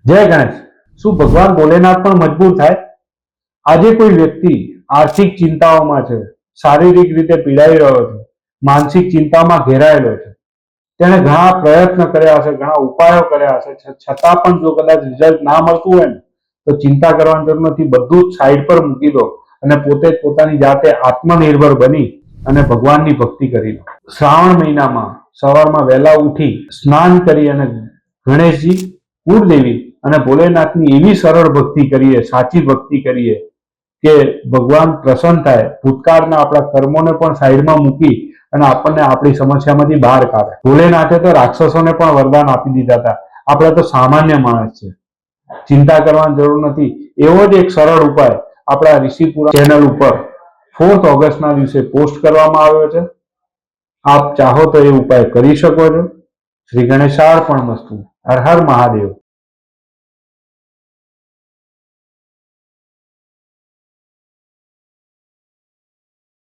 જય ગણેશ. શું ભગવાન ભોલેનાથ પણ મજબૂર થાય? આજે કોઈ વ્યક્તિ આર્થિક ચિંતાઓમાં છે, શારીરિક રીતે પીડાઈ રહ્યો છે, માનસિક ચિંતામાં ઘેરાયેલો છે. તેણે ઘણા પ્રયત્ન કર્યા હશે, ઘણા ઉપાયો કર્યા હશે, છતાં પણ જો કદાચ રિઝલ્ટ ના મળતું હોય ને તો ચિંતા કરવાની જરૂર નથી. બધું જ સાઈડ પર મૂકી દો અને પોતે પોતાની જાતે આત્મનિર્ભર બની અને ભગવાનની ભક્તિ કરી લો. શ્રાવણ મહિનામાં સવારમાં વહેલા ઉઠી સ્નાન કરી અને ગણેશજી, કુળદેવી અને ભોલેનાથની એવી સરળ ભક્તિ કરીએ, સાચી ભક્તિ કરીએ કે ભગવાન પ્રસન્ન થાય, ભૂતકાળના આપણા કર્મોને પણ સાઈડમાં મૂકી અને આપણને આપણી સમસ્યામાંથી બહાર કાઢે. ભોલેનાથે તો રાક્ષસોને પણ વરદાન આપી દીધા હતા. આપણે તો સામાન્ય માણસ છે, ચિંતા કરવાની જરૂર નથી. એવો જ એક સરળ ઉપાય આપણા ઋષિપુરા ચેનલ ઉપર 4th ઓગસ્ટના દિવસે પોસ્ટ કરવામાં આવ્યો છે. આપ ચાહો તો એ ઉપાય કરી શકો છો. શ્રી ગણેશાર્પણમસ્તુ. હર હર મહાદેવ.